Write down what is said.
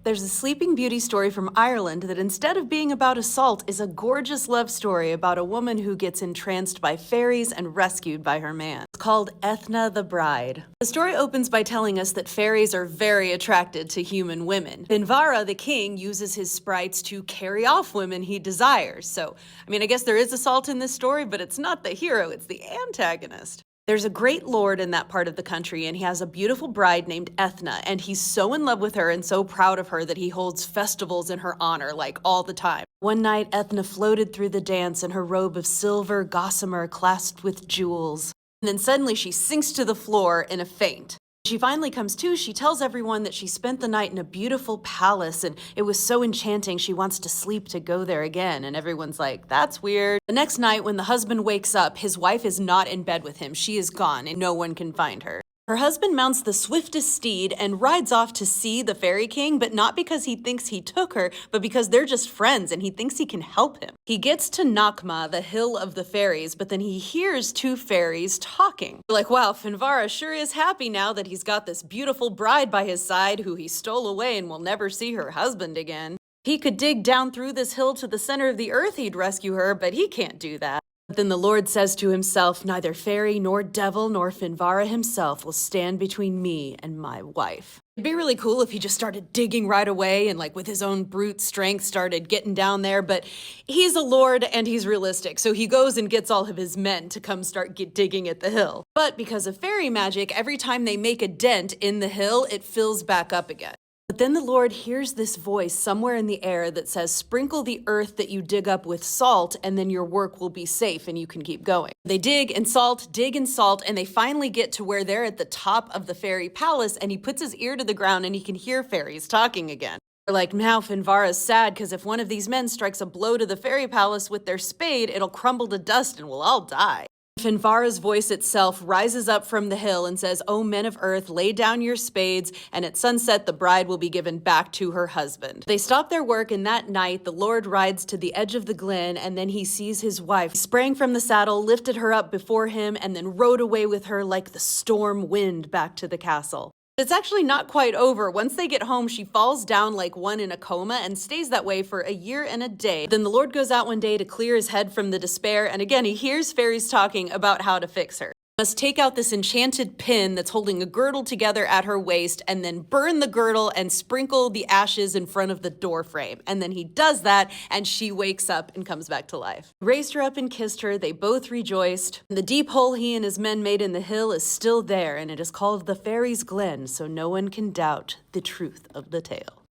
There's a Sleeping Beauty story from Ireland that instead of being about assault is a gorgeous love story about a woman who gets entranced by fairies and rescued by her man. It's called Ethna the Bride. The story opens by telling us that fairies are very attracted to human women. Finvara, the king, uses his sprites to carry off women he desires. So, I guess there is assault in this story, but it's not the hero, it's the antagonist. There's a great lord in that part of the country, and he has a beautiful bride named Ethna, and he's so in love with her and so proud of her that he holds festivals in her honor, like, all the time. One night, Ethna floated through the dance in her robe of silver gossamer clasped with jewels. And then suddenly she sinks to the floor in a faint. When she finally comes to, she tells everyone that she spent the night in a beautiful palace and it was so enchanting she wants to sleep to go there again, and everyone's like, that's weird. The next night when the husband wakes up, his wife is not in bed with him. She is gone and no one can find her. Her husband mounts the swiftest steed and rides off to see the fairy king, but not because he thinks he took her, but because they're just friends and he thinks he can help him. He gets to Nakma, the hill of the fairies, but then he hears two fairies talking. We're like, wow, Finvara sure is happy now that he's got this beautiful bride by his side who he stole away and will never see her husband again. He could dig down through this hill to the center of the earth, he'd rescue her, but he can't do that. But then the Lord says to himself, neither fairy nor devil nor Finvara himself will stand between me and my wife. It'd be really cool if he just started digging right away and with his own brute strength started getting down there, but he's a lord and he's realistic, so he goes and gets all of his men to come start digging at the hill. But because of fairy magic, every time they make a dent in the hill, it fills back up again. But then the Lord hears this voice somewhere in the air that says, sprinkle the earth that you dig up with salt, and then your work will be safe and you can keep going. They dig and salt, and they finally get to where they're at the top of the fairy palace, and he puts his ear to the ground and he can hear fairies talking again. They're like, now Finvara's sad because if one of these men strikes a blow to the fairy palace with their spade, it'll crumble to dust and we'll all die. Finvara's voice itself rises up from the hill and says, O men of earth, lay down your spades, and at sunset the bride will be given back to her husband. They stop their work, and that night the Lord rides to the edge of the glen, and then he sees his wife. He sprang from the saddle, lifted her up before him, and then rode away with her like the storm wind back to the castle. It's actually not quite over. Once they get home, she falls down like one in a coma and stays that way for a year and a day. Then the Lord goes out one day to clear his head from the despair, and again, he hears fairies talking about how to fix her. He must take out this enchanted pin that's holding a girdle together at her waist and then burn the girdle and sprinkle the ashes in front of the door frame. And then he does that, and she wakes up and comes back to life. He raised her up and kissed her. They both rejoiced. The deep hole he and his men made in the hill is still there, and it is called the Fairies' Glen, so no one can doubt the truth of the tale.